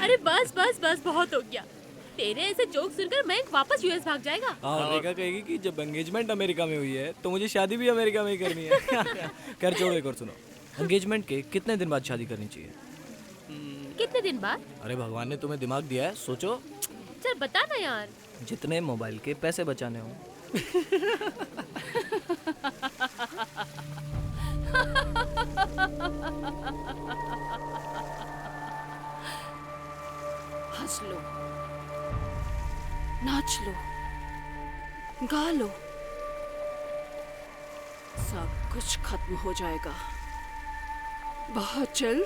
अरे बस बस बस, बहुत हो गया। तेरे ऐसे जोक सुनकर मैं वापस यूएस भाग जाएगा। हाँ, अमेरिका कहेगी कि जब एंगेजमेंट अमेरिका में हुई है तो मुझे शादी भी अमेरिका में ही करनी है। कर छोड़ो, एक और सुनो। एंगेजमेंट के कितने दिन बाद शादी करनी चाहिए? कितने दिन बाद? अरे भगवान ने तुम्हें दिमाग दिया है, सोचो। चल बता ना यार। जितने मोबाइल के पैसे बचाने हो। हंस लो, नाच लो, गा लो, सब कुछ खत्म हो जाएगा। बहुत जल्द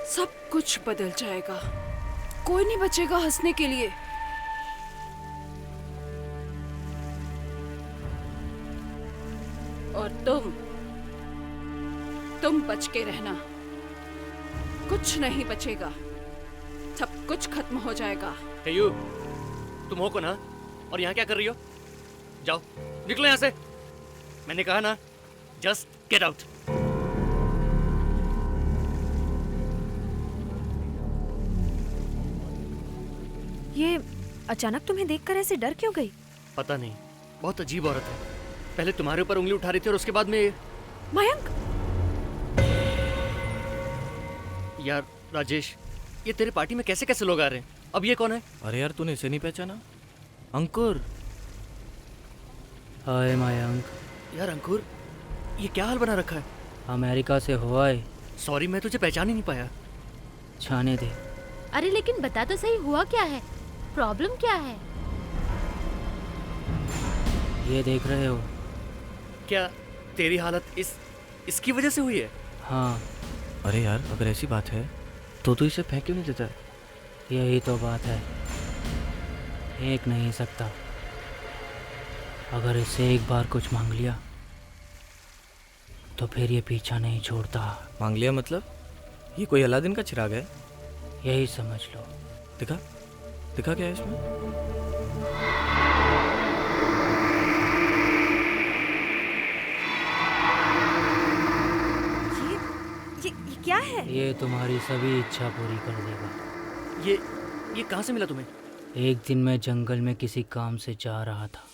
सब कुछ बदल जाएगा। कोई नहीं बचेगा हंसने के लिए। और तुम बच के रहना। कुछ नहीं बचेगा, सब कुछ खत्म हो जाएगा। हे यू, तुम हो कौन हा? और यहाँ क्या कर रही हो? जाओ, निकलो यहाँ से। मैंने कहा ना, जस्ट गेट आउट। ये अचानक तुम्हें देखकर ऐसे डर क्यों गई? पता नहीं, बहुत अजीब औरत है। पहले तुम्हारे ऊपर उंगली उठा रही थी और उसके बाद में मयंक, यार राजेश, ये तेरे पार्टी में कैसे कैसे लोग आ रहे हैं? अब ये कौन है? अरे यार, तूने इसे नहीं पहचाना? अंकुर। हाय मयंक, यार अंकुर, ये क्या हाल बना रखा है? अमेरिका से हो आए। सॉरी, मैं तुझे पहचान ही नहीं पाया। छाने दे। अरे लेकिन बता तो सही, हुआ क्या है? प्रॉब्लम क्या है? ये देख रहे हो? क्या तेरी हालत इसकी वजह से हुई है? हाँ। अरे यार, अगर ऐसी बात है तो तू इसे फेंक क्यों नहीं देता? यही तो बात है, फेंक नहीं सकता। अगर इससे एक बार कुछ मांग लिया तो फिर ये पीछा नहीं छोड़ता। मांग लिया मतलब? ये कोई अलादीन का चिराग है? यही समझ लो। दिखा, दिखा क्या है इसमें? ये क्या है? ये तुम्हारी सभी इच्छा पूरी कर देगा। ये कहाँ से मिला तुम्हें? एक दिन मैं जंगल में किसी काम से जा रहा था।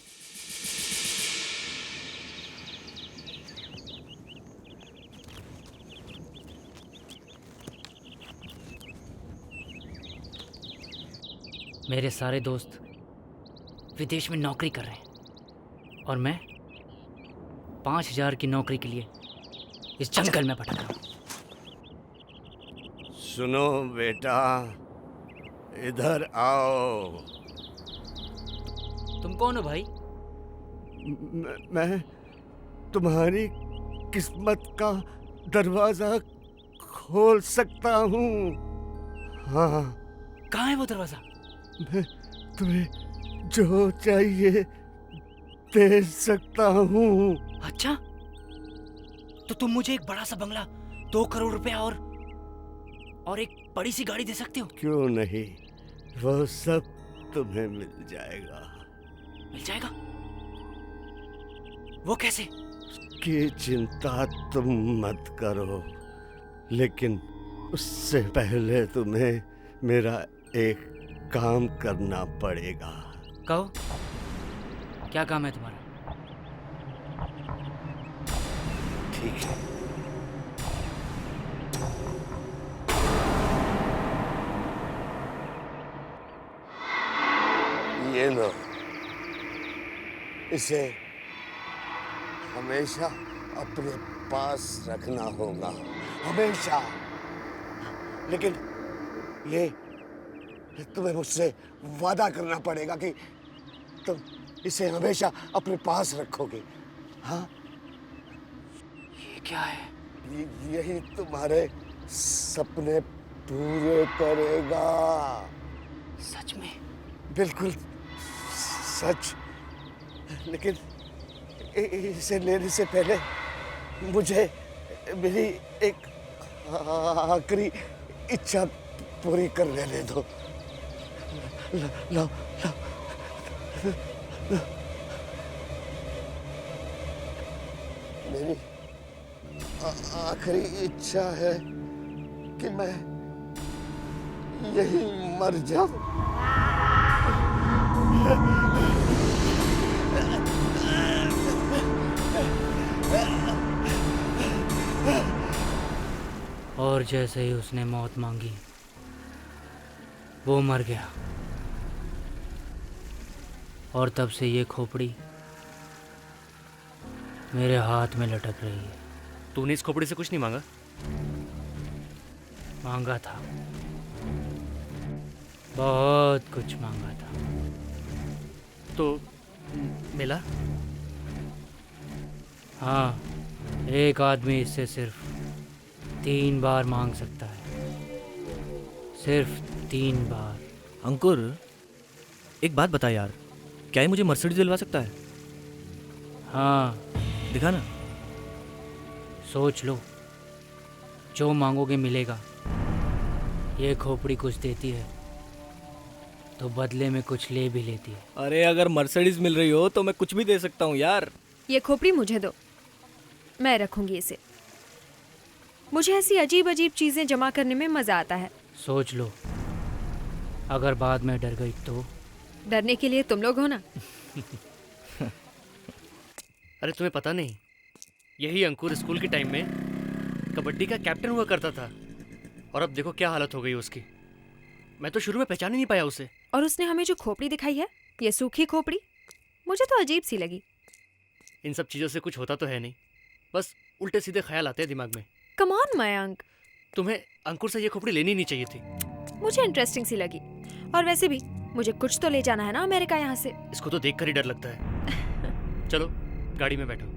मेरे सारे दोस्त विदेश में नौकरी कर रहे हैं और मैं 5,000 की नौकरी के लिए इस जंगल में भटक रहा हूँ। सुनो बेटा, इधर आओ। तुम कौन हो भाई? मैं तुम्हारी किस्मत का दरवाजा खोल सकता हूँ। हाँ, कहाँ है वो दरवाजा? मैं तुम्हें जो चाहिए दे सकता हूँ। अच्छा, तो तुम मुझे एक बड़ा सा बंगला, 2 करोड़ रुपया और एक बड़ी सी गाड़ी दे सकते हो? क्यों नहीं, वो सब तुम्हें मिल जाएगा। मिल जाएगा? वो कैसे? की चिंता तुम मत करो, लेकिन उससे पहले तुम्हें मेरा एक काम करना पड़ेगा। कहो, क्या काम है तुम्हारा? ठीक है, ये लो, इसे हमेशा अपने पास रखना होगा, हमेशा। लेकिन ये तुम्हें मुझसे वादा करना पड़ेगा कि तुम इसे हमेशा अपने पास रखोगे। हाँ, ये क्या है? यही तुम्हारे सपने पूरे करेगा। सच में? बिल्कुल सच। लेकिन इसे लेने से पहले मुझे मेरी एक आखिरी इच्छा पूरी कर लेने दो। लो, मेरी आखिरी इच्छा है कि मैं यही मर जाओ। और जैसे ही उसने मौत मांगी वो मर गया। और तब से ये खोपड़ी मेरे हाथ में लटक रही है। तूने इस खोपड़ी से कुछ नहीं मांगा? मांगा था, बहुत कुछ मांगा था। तो मिला? हाँ, एक आदमी इससे सिर्फ 3 बार मांग सकता है, सिर्फ 3 बार। अंकुर, एक बात बता यार, क्या ये मुझे मर्सिडीज दिलवा सकता है? हाँ, दिखा ना। सोच लो, जो मांगोगे मिलेगा। ये खोपड़ी कुछ देती है तो बदले में कुछ ले भी लेती है। अरे अगर मर्सिडीज मिल रही हो तो मैं कुछ भी दे सकता हूँ यार। ये खोपड़ी मुझे दो, मैं रखूंगी इसे। मुझे ऐसी अजीब अजीब चीजें जमा करने में मजा आता है। सोच लो, अगर बाद में डर गई तो? डरने के लिए तुम लोग हो ना। अरे तुम्हें पता नहीं, यही अंकुर स्कूल के टाइम में कबड्डी का कैप्टन हुआ करता था। और अब देखो क्या हालत हो गई उसकी। मैं तो शुरू में पहचान ही नहीं पाया उसे। और उसने हमें जो खोपड़ी दिखाई है, ये सूखी खोपड़ी, मुझे तो अजीब सी लगी। इन सब चीज़ों से कुछ होता तो है नहीं, बस उल्टे सीधे ख्याल आते हैं दिमाग में। कम ऑन मयंक, तुम्हें अंकुर से ये खोपड़ी लेनी नहीं चाहिए थी। मुझे इंटरेस्टिंग सी लगी। और वैसे भी मुझे कुछ तो ले जाना है ना अमेरिका यहाँ से। इसको तो देखकर ही डर लगता है। चलो गाड़ी में बैठो।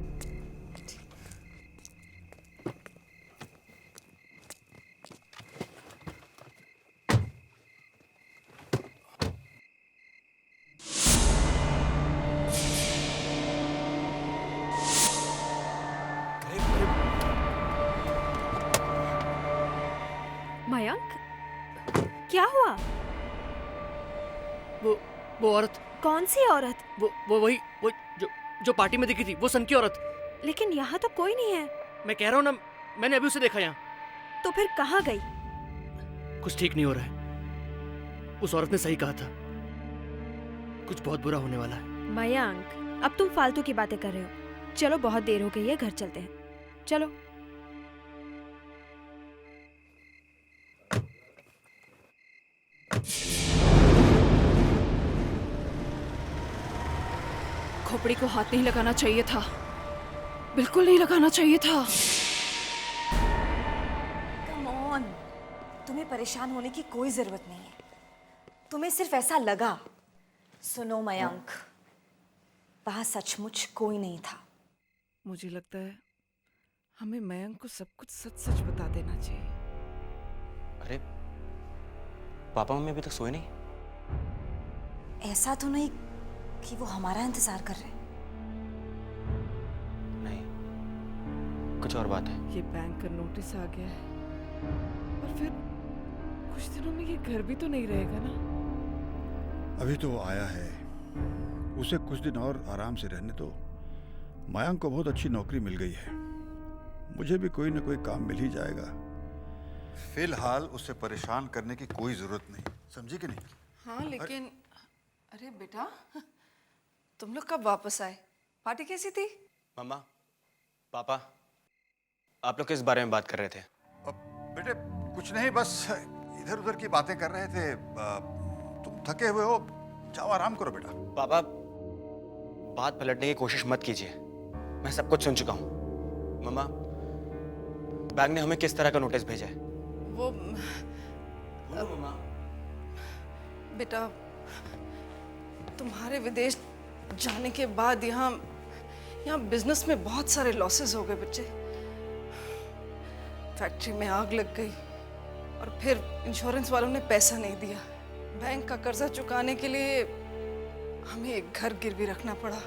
मयंक, क्या हुआ? वो औरत, कौन सी औरत? वो वही वो जो पार्टी में दिखी थी, वो सन की औरत। लेकिन यहाँ तो कोई नहीं है। मैं कह रहा हूँ ना, मैंने अभी उसे देखा यहाँ। तो फिर कहाँ गई? कुछ ठीक नहीं हो रहा है। उस औरत ने सही कहा था, कुछ बहुत बुरा होने वाला है। मयंक, अब तुम फालतू की बातें कर रहे हो। चलो, बहुत देर हो गई है, घर चलते हैं। चलो। खोपड़ी को हाथ नहीं लगाना चाहिए था, बिल्कुल नहीं लगाना चाहिए था। कम ऑन, तुम्हें परेशान होने की कोई जरूरत नहीं है। तुम्हें सिर्फ ऐसा लगा। सुनो मयंक, वहां सचमुच कोई नहीं था। मुझे लगता है हमें मयंक को सब कुछ सच सच बता देना चाहिए। अरे पापा मम्मी अभी तक सोए नहीं? ऐसा तो नहीं कि वो हमारा इंतजार कर रहे हैं। नहीं, कुछ और बात है। ये बैंक का नोटिस आ गया है, और फिर कुछ दिनों में ये घर भी तो नहीं रहेगा ना। अभी तो वो आया है, उसे कुछ दिन और आराम से रहने दो। मयंक को बहुत अच्छी नौकरी मिल गई है, मुझे भी कोई ना कोई काम मिल ही जाएगा। फिलहाल उसे परेशान करने की कोई जरूरत नहीं, समझी कि नहीं? हाँ, लेकिन अरे बेटा, तुम लोग कब वापस आए? पार्टी कैसी थी? मम्मा, पापा, आप लोग किस बारे में बात कर रहे थे? बेटे कुछ नहीं, बस इधर उधर की बातें कर रहे थे। तुम थके हुए हो, जाओ आराम करो बेटा। पापा, बात पलटने की कोशिश मत कीजिए, मैं सब कुछ सुन चुका हूँ। मम्मा, बैंक ने हमें किस तरह का नोटिस भेजा है? वो मम्मा, बेटा, तुम्हारे विदेश जाने के बाद यहाँ बिजनेस में बहुत सारे लॉसेस हो गए बच्चे। फैक्ट्री में आग लग गई, और फिर इंश्योरेंस वालों ने पैसा नहीं दिया। बैंक का कर्जा चुकाने के लिए हमें एक घर गिरवी रखना पड़ा।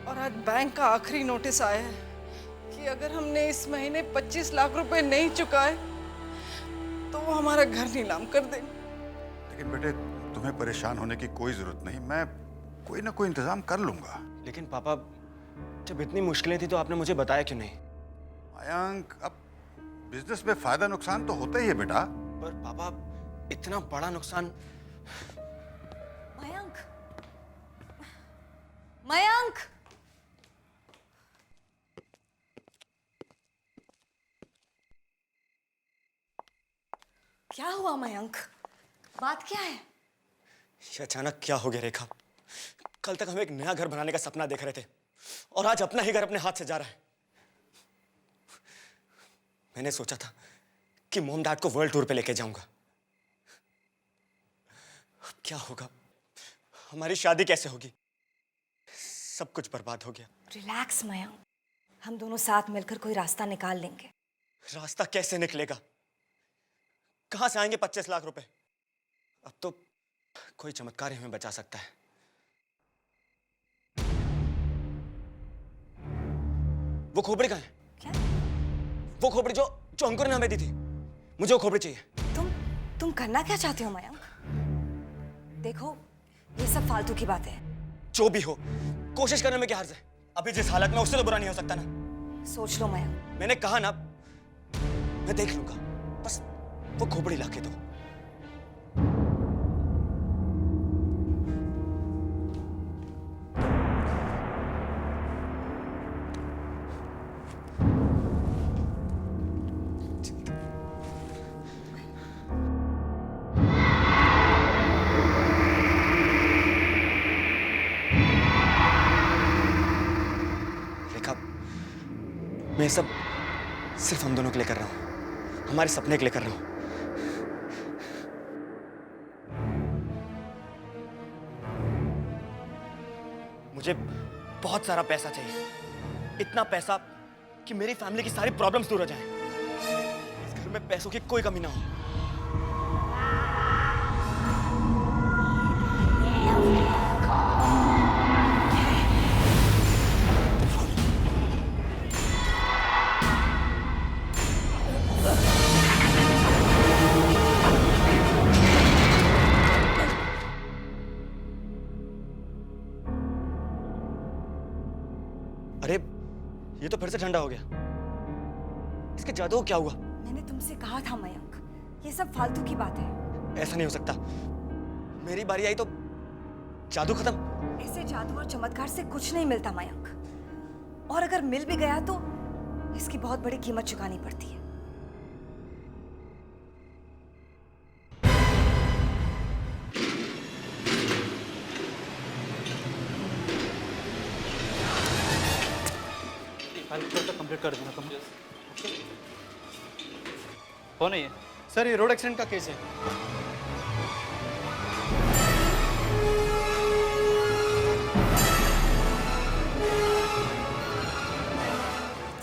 और आज बैंक का आखिरी नोटिस आया है कि अगर हमने इस महीने 25 लाख रुपए नहीं चुकाए तो वो हमारा घर नीलाम कर देंगे। लेकिन बेटे, तुम्हें परेशान होने की कोई जरूरत नहीं, मैं कोई ना कोई इंतजाम कर लूंगा। लेकिन पापा, जब इतनी मुश्किलें थी तो आपने मुझे बताया क्यों नहीं? मयंक, अब बिजनेस में फायदा नुकसान तो होता ही है बेटा। पर पापा, इतना बड़ा नुकसान। मयंक, मयंक, क्या हुआ मयंक? बात क्या है? ये अचानक क्या हो गया रेखा? कल तक हम एक नया घर बनाने का सपना देख रहे थे और आज अपना ही घर अपने हाथ से जा रहा है। मैंने सोचा था कि मॉम डैड को वर्ल्ड टूर पे लेके जाऊंगा। अब क्या होगा? हमारी शादी कैसे होगी? सब कुछ बर्बाद हो गया। रिलैक्स मयंक, हम दोनों साथ मिलकर कोई रास्ता निकाल लेंगे। रास्ता कैसे निकलेगा? कहां से आएंगे 25 लाख रुपए? अब तो कोई चमत्कार ही हमें बचा सकता है। वो खोपड़ी कहाँ है? क्या? वो खोपड़ी जो जो अंकुर ने हमें दी थी। मुझे वो खोपड़ी चाहिए। तुम करना क्या चाहते हो मयंक? देखो, ये सब फालतू की बातें हैं। जो भी हो, कोशिश करने में क्या हर्ज है? अभी जिस हालत में, उससे तो बुरा नहीं हो सकता ना। सोच लो मयंक। मैंने कहा ना, मैं देख लूंगा, बस वो खोपड़ी लाके दो। मैं सब सिर्फ हम दोनों के लिए कर रहा हूं, हमारे सपने के लिए कर रहा हूं। मुझे बहुत सारा पैसा चाहिए, इतना पैसा कि मेरी फैमिली की सारी प्रॉब्लम्स दूर हो जाएं। इस घर में पैसों की कोई कमी ना हो। अरे ये तो फिर से ठंडा हो गया। इसके जादू को क्या हुआ? मैंने तुमसे कहा था मयंक, ये सब फालतू की बात है। ऐसा नहीं हो सकता। मेरी बारी आई तो जादू खत्म। ऐसे जादू और चमत्कार से कुछ नहीं मिलता मयंक, और अगर मिल भी गया तो इसकी बहुत बड़ी कीमत चुकानी पड़ती है। कंप्लीट कर दूंगा। कौन है ये? सर, ये रोड एक्सीडेंट का केस है।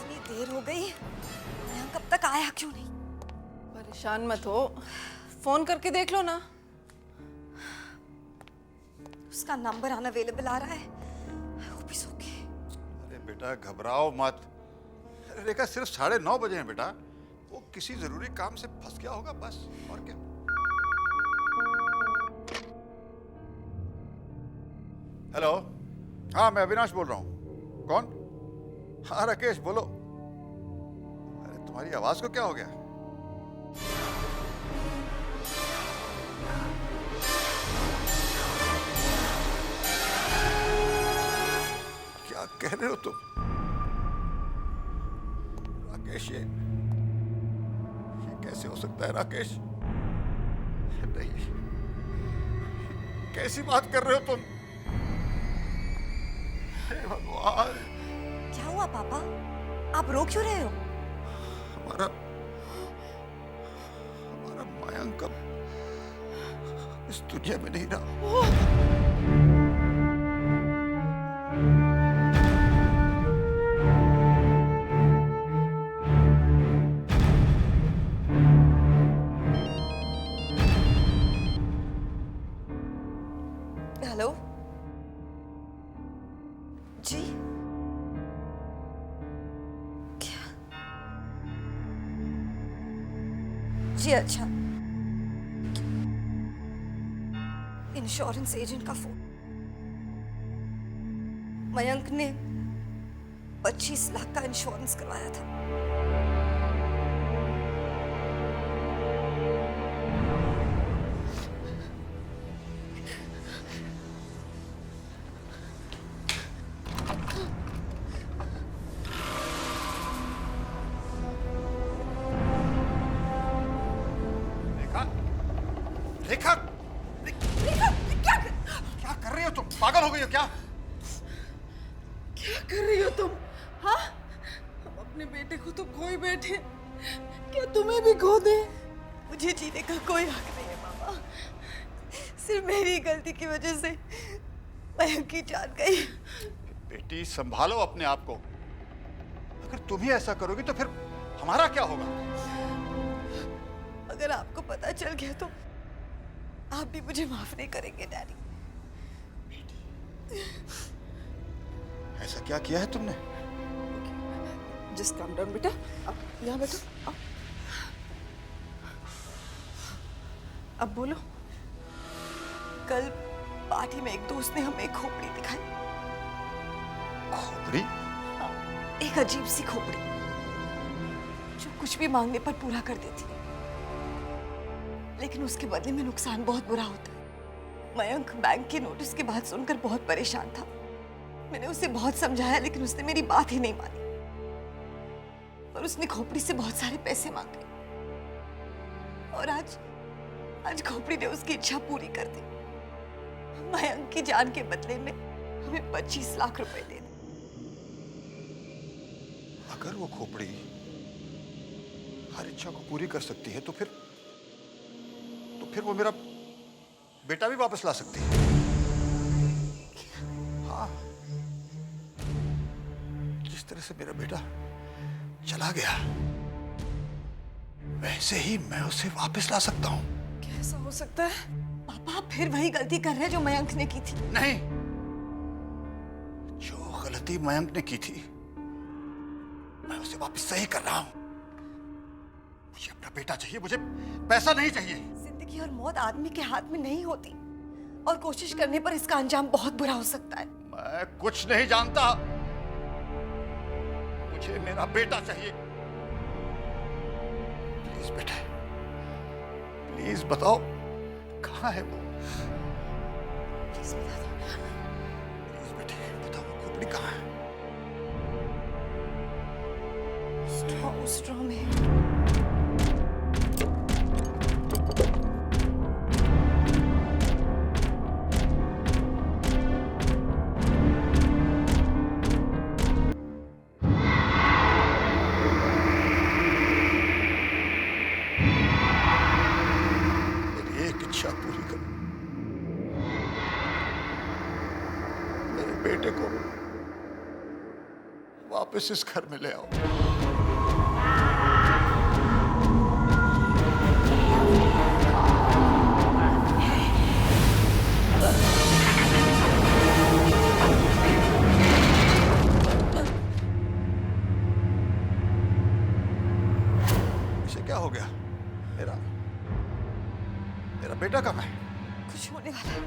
इतनी देर हो गई, मयंक कब तक आया क्यों नहीं? परेशान मत हो, फोन करके देख लो ना। उसका नंबर अनअवेलेबल आ रहा है। वो भी सो के। अरे बेटा घबराओ मत। अरे रेखा, सिर्फ 9:30 बजे हैं बेटा। वो किसी जरूरी काम से फंस गया होगा बस, और क्या। हेलो, हाँ मैं अविनाश बोल रहा हूँ। कौन? हाँ राकेश बोलो। अरे तुम्हारी आवाज को क्या हो गया? क्या कह रहे हो तुम? राकेश, ये कैसे हो सकता है राकेश? नहीं, कैसी बात कर रहे हो तुम? हे भगवान! क्या हुआ पापा? आप रो क्यों रहे हो? हमारा मयंक अब इस दुनिया में नहीं रहा। हेलो जी, क्या? जी अच्छा, इंश्योरेंस एजेंट का फोन। मयंक ने 25 लाख का इंश्योरेंस करवाया था। रेखा, क्या कर रही हो तुम? पागल हो गई हो क्या? क्या कर रही हो तुम? हाँ, हम अपने बेटे को तो खो ही बैठे, क्या तुम्हें भी खो दे? मुझे जीने का कोई हक नहीं है मामा। सिर्फ मेरी गलती की वजह से मयंक की जान गई। बेटी संभालो अपने आप को। अगर तुम ही ऐसा करोगी तो फिर हमारा क्या होगा? अगर आपको पता चल गया तो आप भी मुझे माफ नहीं करेंगे डैडी। ऐसा क्या किया है तुमने? जस्ट काम डाउन बेटा, अब यहाँ बैठो। अब बोलो। कल पार्टी में एक दोस्त ने हमें एक खोपड़ी दिखाई। खोपड़ी? एक अजीब सी खोपड़ी जो कुछ भी मांगने पर पूरा कर देती है, लेकिन उसके बदले में नुकसान बहुत बुरा होता है। मयंक बैंक के नोटिस की बात सुनकर बहुत परेशान था। मैंने उसे बहुत समझाया लेकिन उसने मेरी बात ही नहीं मानी और उसने खोपड़ी से बहुत सारे पैसे मांगे और आज खोपड़ी ने उसकी इच्छा पूरी कर दी। मयंक की जान के बदले में हमें 25 लाख रुपए देने। अगर वो खोपड़ी हर इच्छा को पूरी कर सकती है तो फिर वो मेरा बेटा भी वापस ला सकती है। हाँ, जिस तरह से मेरा बेटा चला गया वैसे ही मैं उसे वापस ला सकता हूँ। कैसा हो सकता है? पापा आप फिर वही गलती कर रहे हैं जो मयंक ने की थी। नहीं, जो गलती मयंक ने की थी मैं उसे वापस सही कर रहा हूँ। मुझे अपना बेटा चाहिए, मुझे पैसा नहीं चाहिए। जिंदगी और मौत आदमी के हाथ में नहीं होती और कोशिश करने पर इसका अंजाम बहुत बुरा हो सकता है। मैं कुछ नहीं जानता, मुझे मेरा बेटा चाहिए। प्लीज बेटा, प्लीज बताओ कहाँ है वो? प्लीज बता दो। प्लीज बेटे बताओ वो खोपड़ी कहाँ है? स्ट्रॉ में। मेरी एक इच्छा पूरी करो, मेरे बेटे को वापस इस घर में ले आओ। इसे क्या हो गया? मेरा बेटा कहाँ है? कुछ होने वाला है।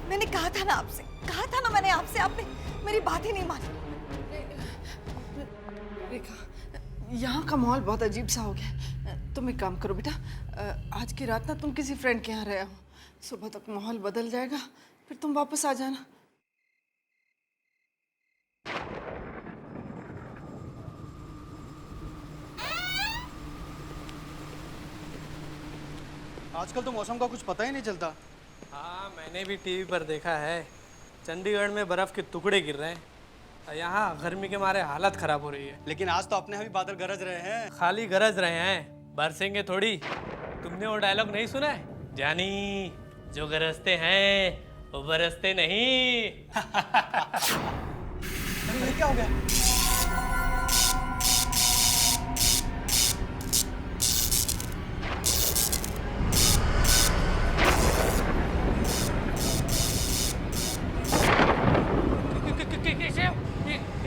मैंने कहा था ना आपसे, आपने मेरी बात ही नहीं मानी। रेखा, यहाँ का माहौल बहुत अजीब सा हो गया। तुम एक काम करो बेटा, आज की रात ना तुम किसी फ्रेंड के यहाँ रहे हो, सुबह तक माहौल बदल जाएगा, फिर तुम वापस आ जाना। आजकल तो मौसम का कुछ पता ही नहीं चलता। हाँ, मैंने भी टीवी पर देखा है, चंडीगढ़ में बर्फ के टुकड़े गिर रहे हैं। यहाँ गर्मी के मारे हालत खराब हो रही है। लेकिन आज तो अपने यहाँ भी बादल गरज रहे हैं। खाली गरज रहे हैं, बरसेंगे थोड़ी। तुमने वो डायलॉग नहीं सुना है? जानी, जो गरजते हैं वो बरसते नहीं। अरे ये क्या हो गया?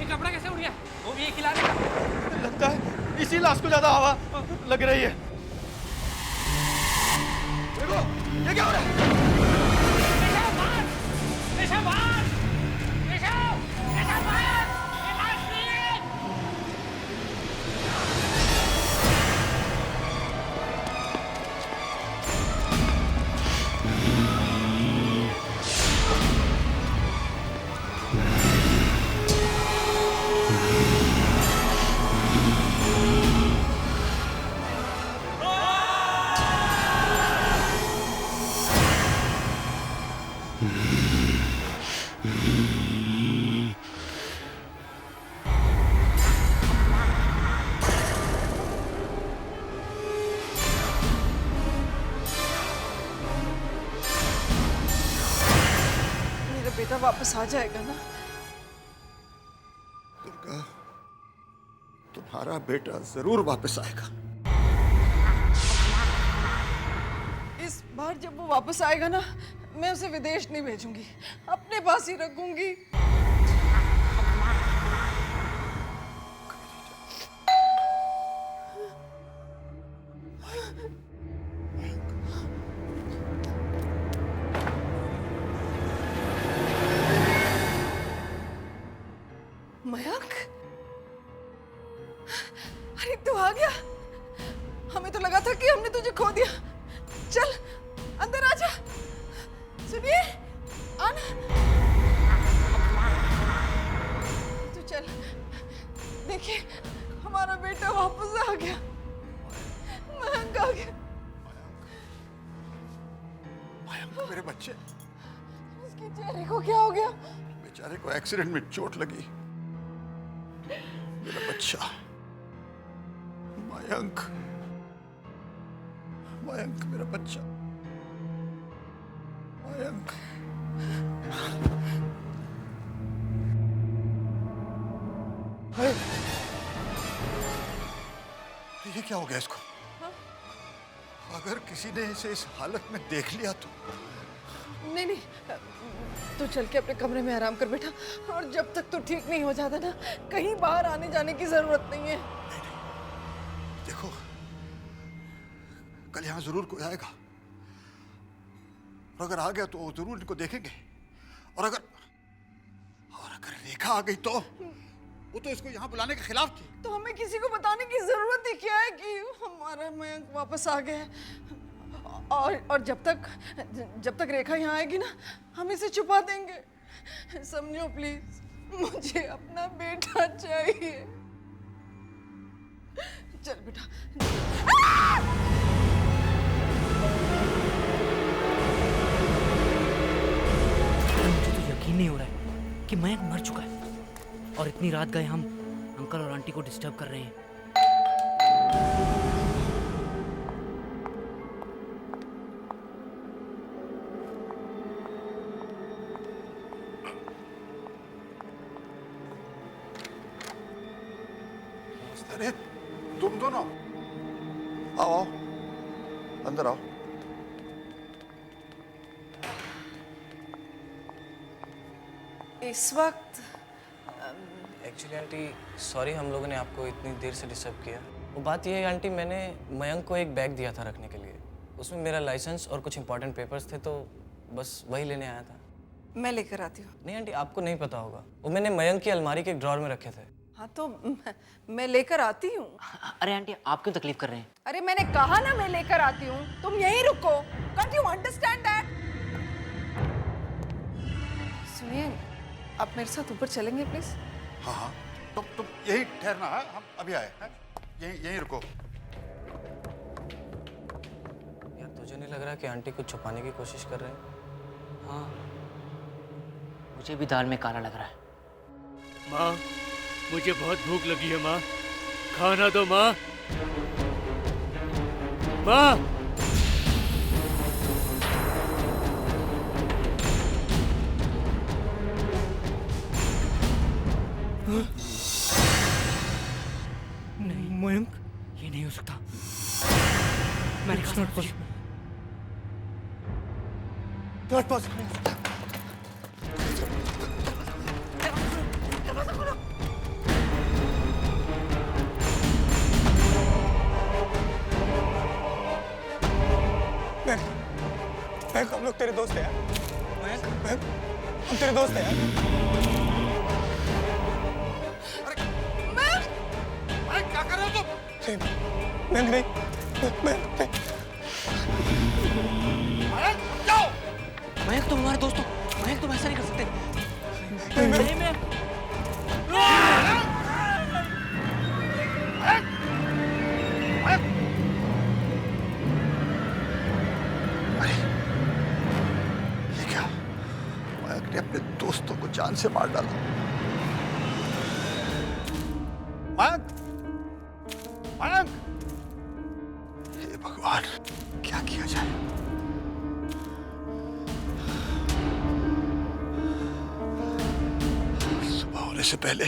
कपड़ा कैसे उड़ गया? वो भी एक ही लाश था। लगता है इसी लाश को ज्यादा हवा लग रही है। देखो ये क्या हो रहा है? वापस आ जाएगा ना? दुर्गा, तुम्हारा बेटा जरूर वापस आएगा। इस बार जब वो वापस आएगा ना, मैं उसे विदेश नहीं भेजूंगी, अपने पास ही रखूंगी। मयंक, अरे तू आ गया। हमें तो लगा था कि हमने तुझे खो दिया। चल अंदर आ जा। सुनिए, आना। तू चल, देखिए हमारा बेटा वापस आ गया। मयंक आ गया। मयंक मेरे बच्चे। उसके चेहरे को क्या हो गया? बेचारे को एक्सीडेंट में चोट लगी। मेरा बच्चा मयंक, मयंक मेरा बच्चा मयंक। अरे ये क्या हो गया इसको? अगर किसी ने इसे इस हालत में देख लिया तो? नहीं नहीं, तू चल के अपने कमरे में आराम कर बेटा, और जब तक तू ठीक नहीं हो जाता ना, कहीं बाहर आने जाने की जरूरत नहीं है। देखो, कल यहाँ जरूर कोई आएगा, और अगर आ गया तो जरूर इनको देखेंगे, और अगर रेखा आ गई तो वो तो इसको यहाँ बुलाने के खिलाफ थी। तो हमें किसी को बताने की जरूरत ही क्या है कि हमारा मयंक वापस आ गया है। और जब तक रेखा यहाँ आएगी ना, हम इसे छुपा देंगे। समझो प्लीज, मुझे अपना बेटा चाहिए। चल बेटा। मुझे तो यकीन नहीं हो रहा है कि मयंक मर चुका है, और इतनी रात गए हम अंकल और आंटी को डिस्टर्ब कर रहे हैं। अरे तुम दोनों आओ, अंदर आओ। इस वक्त एक्चुअली आंटी सॉरी, हम लोगों ने आपको इतनी देर से डिस्टर्ब किया। वो बात ये है आंटी, मैंने मयंक को एक बैग दिया था रखने के लिए। उसमें मेरा लाइसेंस और कुछ इंपॉर्टेंट पेपर्स थे, तो बस वही लेने आया था। मैं लेकर आती हूँ। नहीं आंटी, आपको नहीं पता होगा, वो मैंने मयंक की अलमारी के एक ड्रॉर में रखे थे। हाँ तो मैं लेकर आती हूँ। अरे आंटी, आप क्यों तकलीफ कर रहे हैं? अरे मैंने कहा ना मैं लेकर आती हूँ, तुम यहीं रुको। Can't you understand that? सुनिए, आप मेरे साथ ऊपर चलेंगे प्लीज? हाँ हाँ, तुम यही ठहरना है, हम अभी आए हैं। यहीं रुको। यार तुझे नहीं लग रहा कि आंटी कुछ छुपाने की कोशिश कर रहे हैं? हाँ, मुझे भी दाल में काला लग रहा है। माँ, मुझे बहुत भूख लगी है माँ, खाना दो माँ। माँ, नहीं मयंक, ये नहीं हो सकता। मैंने कहा नॉट पॉसिबल। मयंक, हम लोग तेरे दोस्त हैं यार। मयंक, हम तेरे दोस्त हैं यार। मयंक, क्या कर रहे हो तुम? मयंक नहीं, मयंक नहीं। मयंक, जाओ। मयंक तुम हमारे दोस्त हो, मयंक तुम ऐसा नहीं कर सकते। नहीं, मैं ने अपने दोस्तों को जान से मार डाला। मयंक, मयंक, हे भगवान, क्या किया जाए? जाने से पहले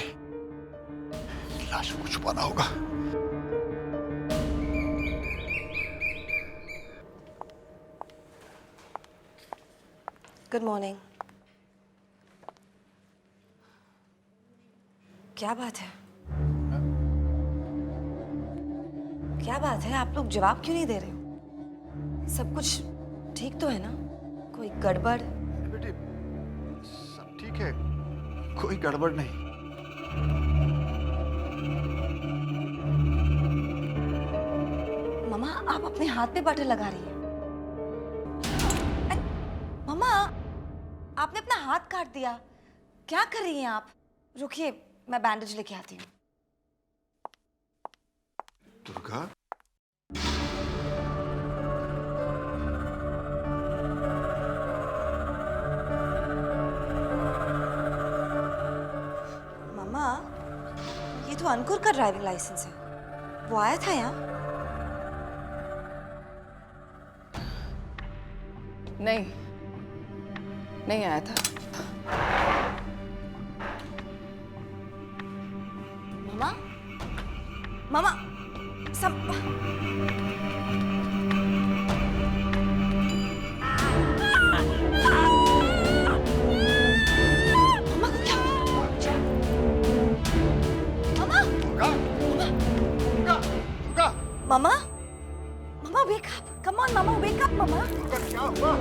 लाशों को छुपाना होगा। Good morning. क्या बात है? क्या बात है? आप लोग जवाब क्यों नहीं दे रहे हो? सब कुछ ठीक तो है ना? कोई गड़बड़? बेटी सब ठीक है, कोई गड़बड़ नहीं। मम्मा, आप अपने हाथ पे बटर लगा रही हैं। मम्मा, आपने अपना हाथ काट दिया। क्या कर रही हैं आप? रुकिए, मैं बैंडेज लेके आती हूँ। दुर्गा, मम्मा, ये तो अंकुर का ड्राइविंग लाइसेंस है। वो आया था यहाँ? नहीं, नहीं आया था। मम्मा, मम्मा, सब मम्मा को क्या? मम्मा, मम्मा, मम्मा wake up! Come on, mamma wake up, मम्मा। क्या हुआ?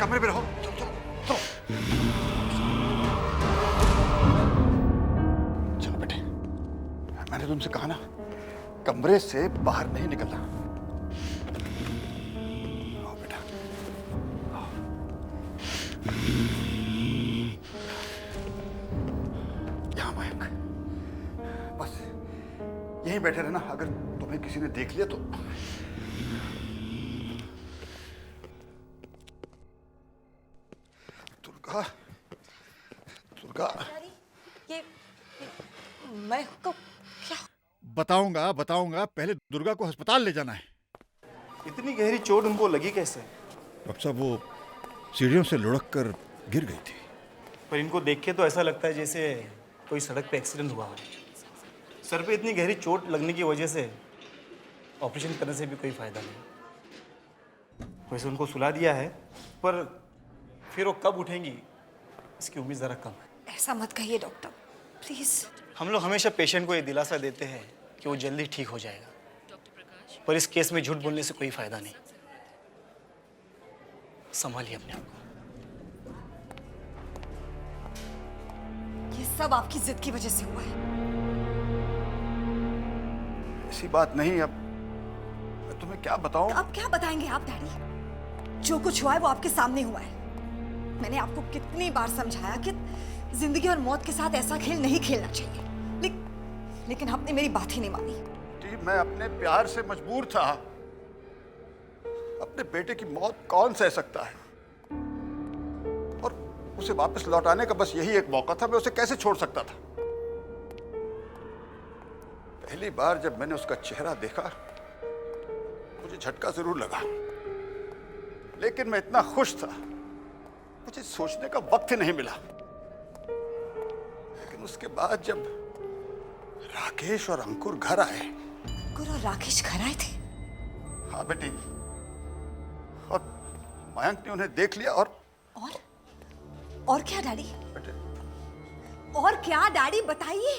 कमरे में रहो। चलो चलो चलो चलो बेटे, मैंने तुमसे कहा ना, कमरे से बाहर नहीं निकलना। आओ बेटा, आओ। यहाँ मयंक, बस यहीं बैठे रहना। अगर तुम्हें किसी ने देख लिया तो दुर्गा, दुर्गा, ये मैं को क्या? बताऊंगा बताऊंगा, पहले दुर्गा को अस्पताल ले जाना है। इतनी गहरी चोट उनको लगी कैसे? डॉक्टर साहब, वो सीढ़ियों से लुढ़क कर गिर गई थी। पर इनको देख के तो ऐसा लगता है जैसे कोई सड़क पे एक्सीडेंट हुआ हो। सर पे इतनी गहरी चोट लगने की वजह से ऑपरेशन करने से भी कोई फायदा नहीं। वैसे उनको सुला दिया है, पर फिर वो कब उठेंगी इसकी उम्मीद ज़रा कम है। ऐसा मत कहिए डॉक्टर, प्लीज। हम लोग हमेशा पेशेंट को ये दिलासा देते हैं कि वो जल्दी ठीक हो जाएगा, पर इस केस में झूठ बोलने से कोई फायदा नहीं। संभालिए अपने आप को। ये सब आपकी जिद की वजह से हुआ है। ऐसी बात नहीं। अब मैं तुम्हें क्या बताऊं? अब क्या बताएंगे आप डैडी? जो कुछ हुआ है वो आपके सामने हुआ है। मैंने आपको कितनी बार समझाया कि जिंदगी और मौत के साथ ऐसा खेल नहीं खेलना चाहिए, लेकिन आपने मेरी बात ही नहीं मानी। जी, मैं अपने प्यार से मजबूर था। अपने बेटे की मौत कौन सह सकता है? और उसे वापस लौटाने का बस यही एक मौका था। मैं उसे कैसे छोड़ सकता था? पहली बार जब मैंने उसका चेहरा देखा, मुझे झटका जरूर लगा, लेकिन मैं इतना खुश था, मुझे सोचने का वक्त ही नहीं मिला। लेकिन उसके बाद जब राकेश और अंकुर घर आए। अंकुर और राकेश घर आए थे? हाँ बेटी, और मयंक ने उन्हें देख लिया। और क्या डैडी? बेटे, और क्या डैडी, बताइए।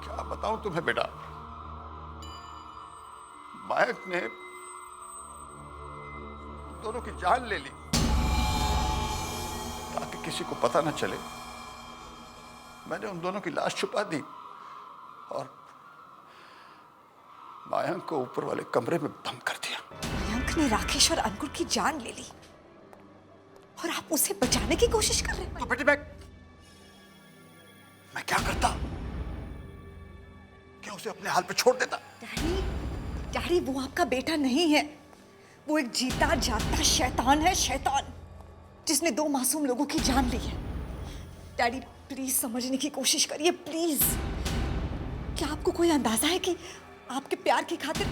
क्या बताऊं तुम्हें बेटा? मयंक ने दोनों की जान ले ली ताकि किसी को पता न चले। मैंने उन दोनों की लाश छुपा दी और मयंक को ऊपर वाले कमरे में बंद कर दिया। मयंक ने राकेश और अंकुर की जान ले ली और आप उसे बचाने की कोशिश कर रहे हैं? तो बेटी, मैं क्या करता? क्या उसे अपने हाल पे छोड़ देता? डैडी, वो आपका बेटा नहीं है। वो एक जीता जागता शैतान है, शैतान, जिसने 2 मासूम लोगों की जान ली है। डैडी प्लीज समझने की कोशिश करिए, प्लीज। क्या आपको कोई अंदाजा है कि आपके प्यार की खातिर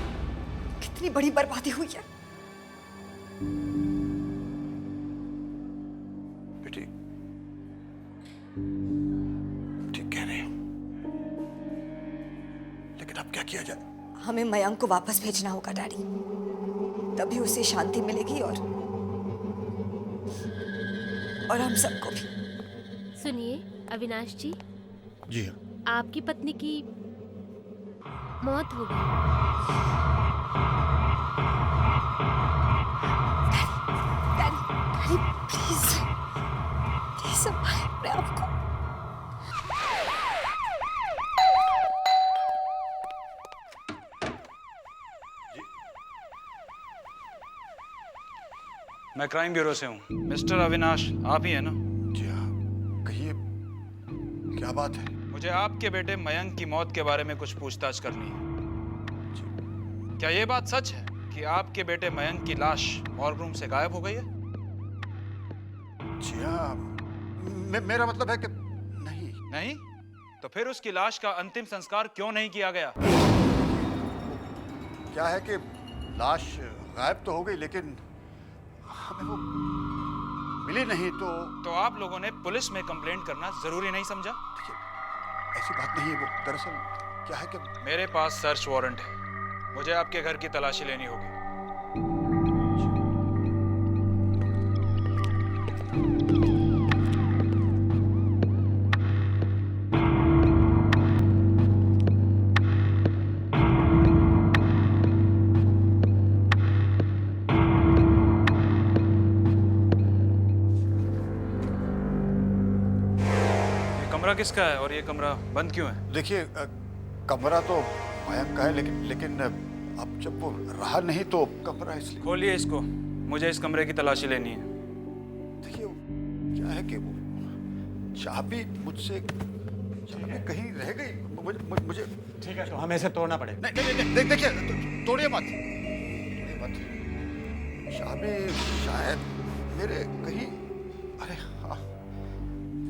कितनी बड़ी बर्बादी हुई है? बेटी ठीक कह रहे हो, लेकिन अब क्या किया जाए? हमें मयंक को वापस भेजना होगा डैडी, तभी उसे शांति मिलेगी और हम सबको भी। सुनिए अविनाश जी, जी हाँ। आपकी पत्नी की मौत हो गई। डैडी प्लीज प्लीज संभालिए अपने आप को। मैं क्राइम ब्यूरो से हूँ। मिस्टर अविनाश आप ही है ना? जी हाँ, कहिए क्या बात है? मुझे आपके बेटे मयंक की मौत के बारे में कुछ पूछताछ करनी है। क्या ये बात सच है कि आपके बेटे मयंक की लाश मॉर्ग रूम से गायब हो गई है? जी हाँ, मेरा मतलब है कि नहीं। नहीं? तो फिर उसकी लाश का अंतिम संस्कार क्यों नहीं किया गया? क्या है कि लाश गायब तो हो गई, लेकिन हमें वो मिली नहीं। तो आप लोगों ने पुलिस में कंप्लेंट करना जरूरी नहीं समझा? ऐसी बात नहीं है। वो दरअसल क्या है कि मेरे पास सर्च वारंट है, मुझे आपके घर की तलाशी लेनी होगी। कमरा किसका है और ये कमरा बंद क्यों है? देखिए, कमरा तो मयंक का है, लेकिन अब जब वो रहा नहीं तो कमरा इसलिए। खोलिए इसको, मुझे इस कमरे की तलाशी लेनी है। देखिए क्या है कि वो चाबी मुझसे कहीं रह गई। मुझे ठीक है, तो हमें इसे तोड़ना पड़ेगा। नहीं, देखिए तोड़िए मत। चाबी शायद मेरे कहीं, अरे हाँ,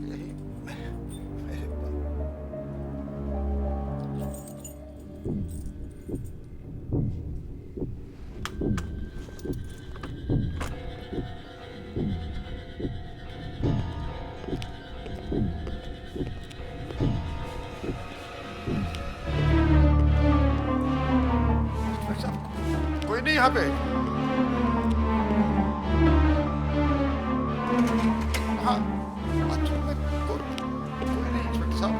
यही मेरे कोई नहीं यहाँ पे। हाँ, बाथरूम में कोई नहीं इंस्पेक्टर साहब।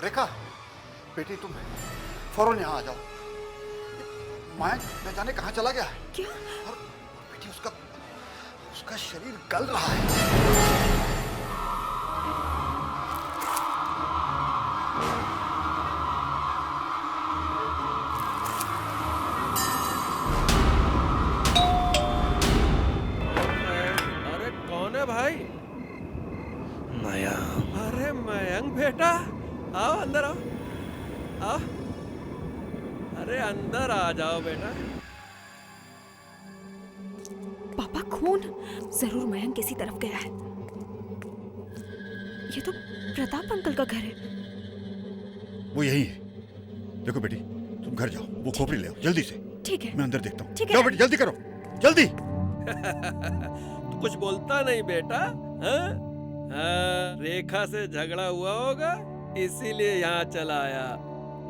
रेखा, बेटी तुम फौरन यहाँ आ जाओ। मयंक न जाने कहाँ चला गया है। क्या? और बेटी उसका शरीर गल रहा है। अरे कौन है भाई? मयंक। अरे मयंक बेटा, आओ अंदर आओ, आओ। अरे अंदर आ जाओ बेटा। पापा खून, जरूर मयंक किसी तरफ गया है। ये तो प्रताप अंकल का घर है। वो यही है। देखो बेटी, तुम घर जाओ, वो खोपड़ी ले आओ जल्दी से। ठीक है, मैं अंदर देखता हूँ। ठीक है। जाओ बेटी, जल्दी करो, जल्दी। तू कुछ बोलता नहीं बेटा? हाँ? हाँ, रेखा से झगड़ा हुआ होगा, इसीलिए यहाँ चला आया।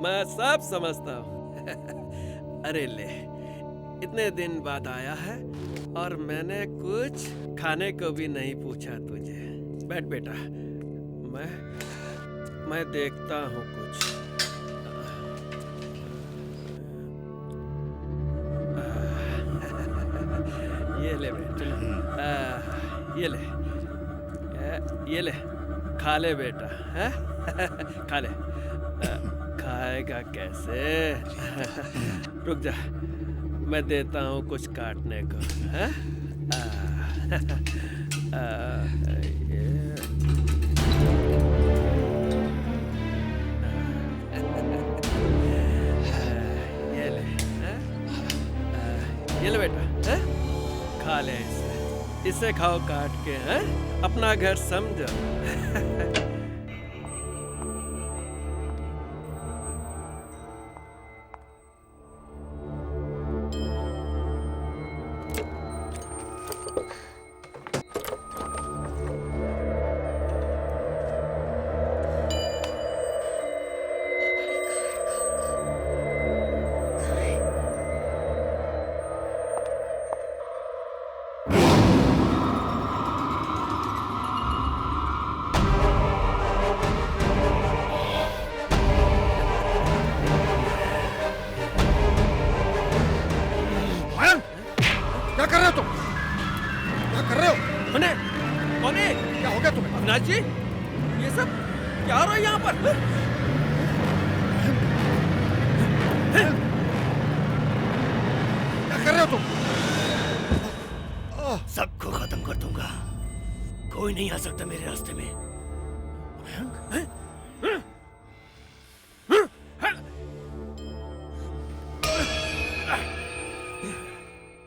मैं सब समझता हूँ। अरे ले, इतने दिन बाद आया है और मैंने कुछ खाने को भी नहीं पूछा तुझे। बैठ बेटा, मैं देखता हूँ कुछ। ले बेटा, ये ले, ये ले, खा ले बेटा, है? खा ले। खाएगा कैसे? रुक जा, मैं देता हूँ कुछ काटने को, है? ये ले बेटा, हैं? खा ले इसे खाओ काट के, हैं? अपना घर समझो। जी, ये सब क्या हो रहा है यहाँ पर? क्या कर रहे हो तुम? सबको खत्म कर दूंगा, कोई नहीं आ सकता मेरे रास्ते में।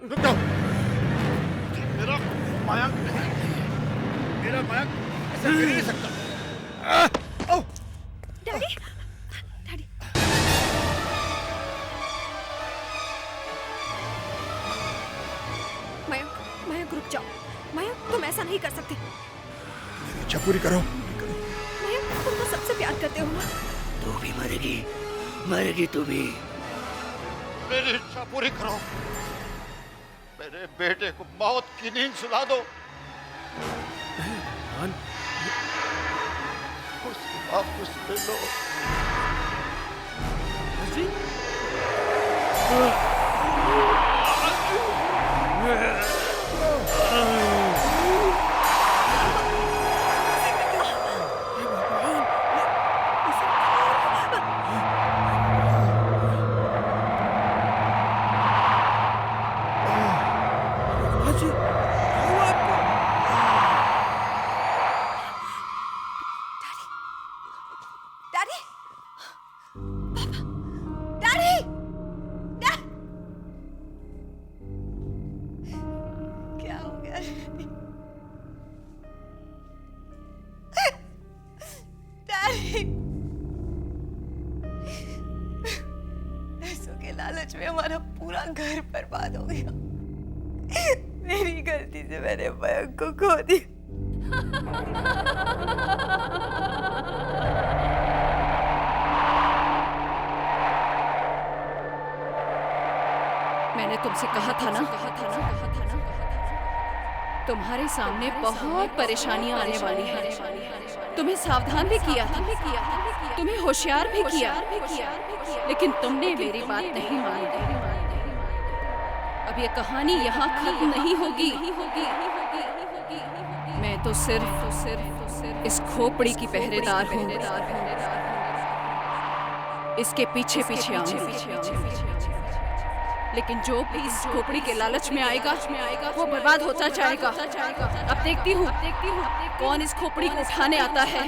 रुक जाओ, मेरा मयंक ऐसे गिर नहीं सकता। Daddy, daddy. मयंक रुक जाओ। मयंक तुम ऐसा नहीं कर सकते। इच्छा पूरी करो। मयंक तुम तो सबसे प्यार करते हो ना। तू भी मरेगी, मरेगी तू भी। मेरी इच्छा पूरी करो, मेरे बेटे को मौत की नींद सुला दो। वापस ले लो। लालच में हमारा पूरा घर बर्बाद हो गया। मेरी गलती से मैंने मयंक को खो दिया। मैंने तुमसे कहा था ना, तुम्हारे सामने बहुत परेशानियां आने वाली हैं। तुम्हें सावधान भी किया था, तुम्हें होशियार भी किया, लेकिन तुमने मेरी बात नहीं मानी। अब ये कहानी यहाँ खत्म नहीं होगी। मैं तो सिर्फ इस खोपड़ी की पहरेदार हूँ। इसके पीछे पीछे आऊंगी, लेकिन जो भी इस खोपड़ी के लालच में आएगा वो बर्बाद होता जाएगा। अब देखती हूँ कौन इस खोपड़ी को उठाने आता है।